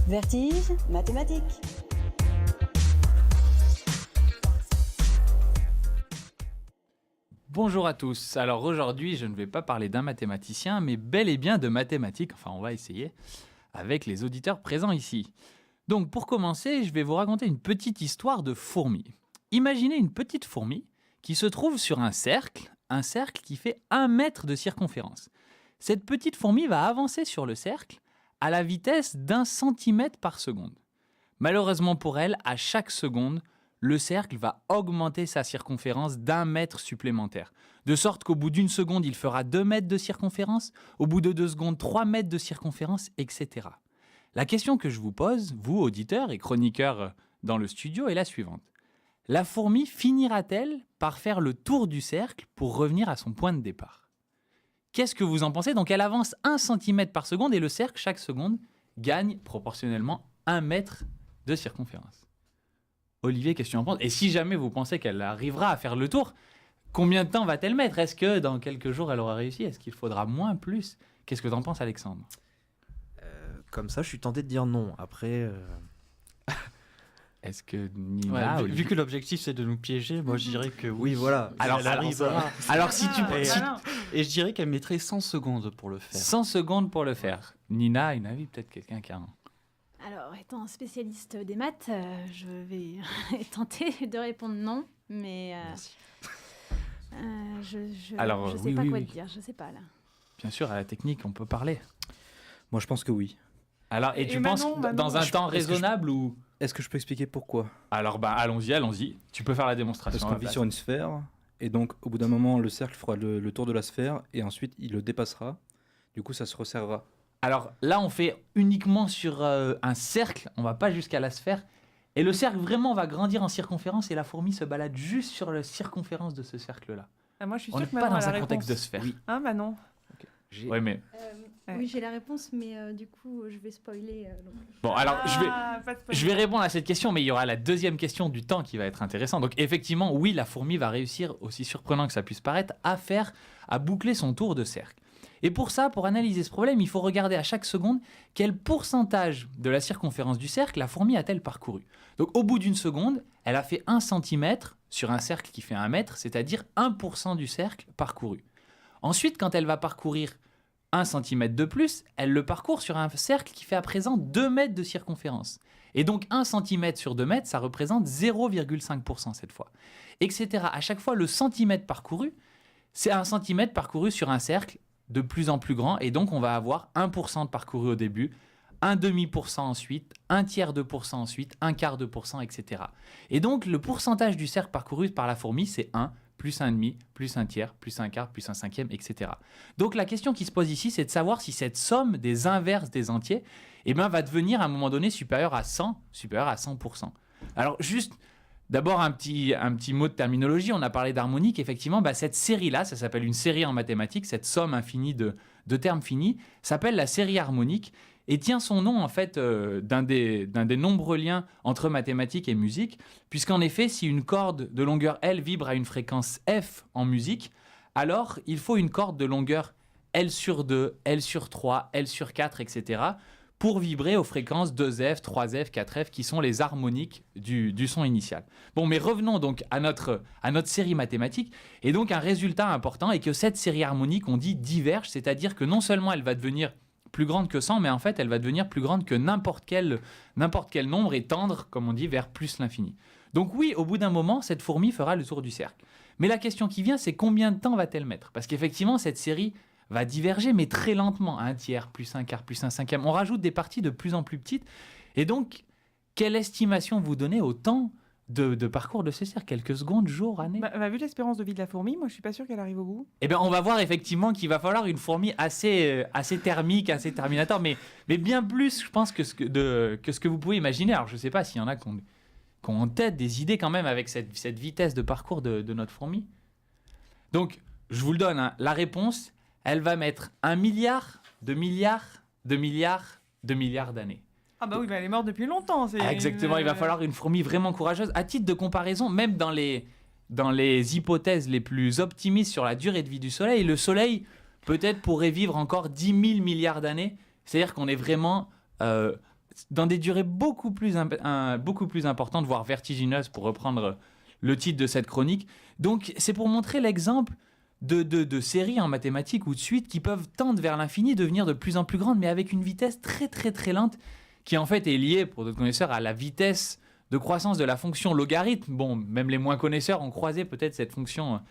Vertige mathématique. Bonjour à tous. Alors aujourd'hui, je ne vais pas parler d'un mathématicien, mais bel et bien de mathématiques, enfin on va essayer, avec les auditeurs présents ici. Donc pour commencer, je vais vous raconter une petite histoire de fourmi. Imaginez une petite fourmi qui se trouve sur un cercle qui fait 1 mètre de circonférence. Cette petite fourmi va avancer sur le cercle à la vitesse d'1 centimètre par seconde. Malheureusement pour elle, à chaque seconde, le cercle va augmenter sa circonférence d'1 mètre supplémentaire. De sorte qu'au bout d'une seconde, il fera 2 mètres de circonférence, au bout de 2 secondes, 3 mètres de circonférence, etc. La question que je vous pose, vous auditeurs et chroniqueurs dans le studio, est la suivante. La fourmi finira-t-elle par faire le tour du cercle pour revenir à son point de départ ? Qu'est-ce que vous en pensez ? Donc elle avance 1 centimètre par seconde et le cercle, chaque seconde, gagne proportionnellement 1 mètre de circonférence. Olivier, qu'est-ce que tu en penses ? Et si jamais vous pensez qu'elle arrivera à faire le tour, combien de temps va-t-elle mettre ? Est-ce que dans quelques jours, elle aura réussi ? Est-ce qu'il faudra moins, plus ? Qu'est-ce que tu en penses, Alexandre ? Comme ça, je suis tenté de dire non. Après, Est-ce que Nina... vu que l'objectif c'est de nous piéger, moi je dirais que oui, voilà. Alors, elle arrivera. Alors si tu... Et je dirais qu'elle mettrait 100 secondes pour le faire. 100 secondes pour le faire. Nina, une avis, peut-être quelqu'un qui a un... Alors, étant spécialiste des maths, je vais tenter de répondre non, mais Alors, je sais oui, pas oui, quoi oui. te dire, je sais pas là. Bien sûr, à la technique, on peut parler. Moi, je pense que oui. Alors, et tu penses dans un temps raisonnable ou... Est-ce que je peux expliquer pourquoi ? Alors, allons-y. Tu peux faire la démonstration. Parce qu'on vit sur une sphère, et donc au bout d'un moment, le cercle fera le tour de la sphère, et ensuite il le dépassera. Du coup, ça se resserrera. Alors là, on fait uniquement sur un cercle, on va pas jusqu'à la sphère. Et le cercle vraiment va grandir en circonférence et la fourmi se balade juste sur la circonférence de ce cercle-là. Ah, moi, je suis On sûre n'est que pas Manon a dans la un contexte de réponse. sphère. Ah, bah non. Ouais, mais... Ouais. Oui, j'ai la réponse, mais du coup, je vais spoiler. Bon, alors Pas de spoiler. je vais répondre à cette question, mais il y aura la deuxième question du temps qui va être intéressante. Donc effectivement, oui, la fourmi va réussir, aussi surprenant que ça puisse paraître, à boucler son tour de cercle. Et pour ça, pour analyser ce problème, il faut regarder à chaque seconde quel pourcentage de la circonférence du cercle la fourmi a-t-elle parcouru. Donc au bout d'une seconde, elle a fait 1 centimètre sur un cercle qui fait 1 mètre, c'est-à-dire 1% du cercle parcouru. Ensuite, quand elle va parcourir 1 centimètre de plus, elle le parcourt sur un cercle qui fait à présent 2 mètres de circonférence. Et donc 1 centimètre sur 2 mètres, ça représente 0,5% cette fois. Etc. À chaque fois, le centimètre parcouru, c'est 1 centimètre parcouru sur un cercle de plus en plus grand. Et donc on va avoir 1% de parcouru au début, 1,5% ensuite, 1/3 de pourcent ensuite, 1/4 de pourcent, etc. Et donc le pourcentage du cercle parcouru par la fourmi, c'est 1, plus 1,5, plus 1/3, plus 1/4, plus 1/5, etc. Donc la question qui se pose ici, c'est de savoir si cette somme des inverses des entiers va devenir à un moment donné supérieure à 100, supérieure à 100%. Alors juste, d'abord un petit mot de terminologie, on a parlé d'harmonique, effectivement, cette série-là, ça s'appelle une série en mathématiques, cette somme infinie de termes finis, s'appelle la série harmonique, et tient son nom en fait d'un des nombreux liens entre mathématiques et musique, puisqu'en effet, si une corde de longueur L vibre à une fréquence F en musique, alors il faut une corde de longueur L sur 2, L sur 3, L sur 4, etc., pour vibrer aux fréquences 2F, 3F, 4F, qui sont les harmoniques du son initial. Bon, mais revenons donc à notre série mathématique, et donc un résultat important est que cette série harmonique, on dit diverge, c'est-à-dire que non seulement elle va devenir plus grande que 100, mais en fait, elle va devenir plus grande que n'importe quel nombre et tendre, comme on dit, vers plus l'infini. Donc oui, au bout d'un moment, cette fourmi fera le tour du cercle. Mais la question qui vient, c'est combien de temps va-t-elle mettre ? Parce qu'effectivement, cette série va diverger, mais très lentement. 1/3, plus 1/4, plus 1/5. On rajoute des parties de plus en plus petites. Et donc, quelle estimation vous donnez au temps de parcours de ce cercle ? Quelques secondes, jours, années ? Vu l'espérance de vie de la fourmi, moi je suis pas sûre qu'elle arrive au bout. Eh bien, on va voir effectivement qu'il va falloir une fourmi assez thermique, assez terminator, mais bien plus, je pense, que ce que vous pouvez imaginer. Alors, je ne sais pas s'il y en a qui ont en tête des idées quand même avec cette vitesse de parcours de notre fourmi. Donc, je vous le donne, hein, la réponse, elle va mettre 1 milliard de milliards de milliards de milliards d'années. Ah bah oui, elle est morte depuis longtemps. Exactement, il va falloir une fourmi vraiment courageuse. À titre de comparaison, même dans les hypothèses les plus optimistes sur la durée de vie du Soleil, le Soleil peut-être pourrait vivre encore 10 000 milliards d'années. C'est-à-dire qu'on est vraiment dans des durées beaucoup plus importantes, voire vertigineuses, pour reprendre le titre de cette chronique. Donc, c'est pour montrer l'exemple de séries en mathématiques ou de suites qui peuvent tendre vers l'infini, devenir de plus en plus grandes, mais avec une vitesse très, très, très lente, qui en fait est liée, pour d'autres connaisseurs, à la vitesse de croissance de la fonction logarithme. Bon, même les moins connaisseurs ont croisé peut-être cette fonction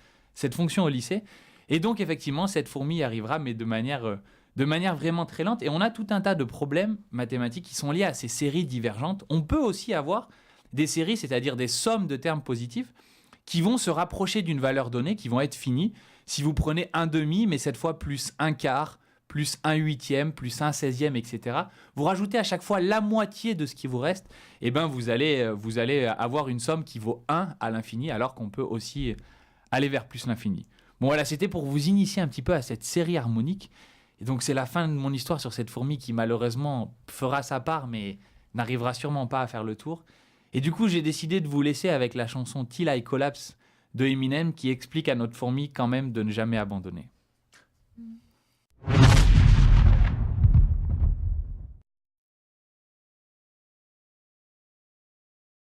au lycée. Et donc, effectivement, cette fourmi arrivera, mais de manière vraiment très lente. Et on a tout un tas de problèmes mathématiques qui sont liés à ces séries divergentes. On peut aussi avoir des séries, c'est-à-dire des sommes de termes positifs, qui vont se rapprocher d'une valeur donnée, qui vont être finies. Si vous prenez un demi, mais cette fois plus un quart, plus un huitième, plus un 16e, etc., vous rajoutez à chaque fois la moitié de ce qui vous reste, et ben vous allez avoir une somme qui vaut 1 à l'infini, alors qu'on peut aussi aller vers plus l'infini. Bon voilà, c'était pour vous initier un petit peu à cette série harmonique. Et donc c'est la fin de mon histoire sur cette fourmi qui malheureusement fera sa part, mais n'arrivera sûrement pas à faire le tour. Et du coup, j'ai décidé de vous laisser avec la chanson Till I Collapse de Eminem, qui explique à notre fourmi quand même de ne jamais abandonner.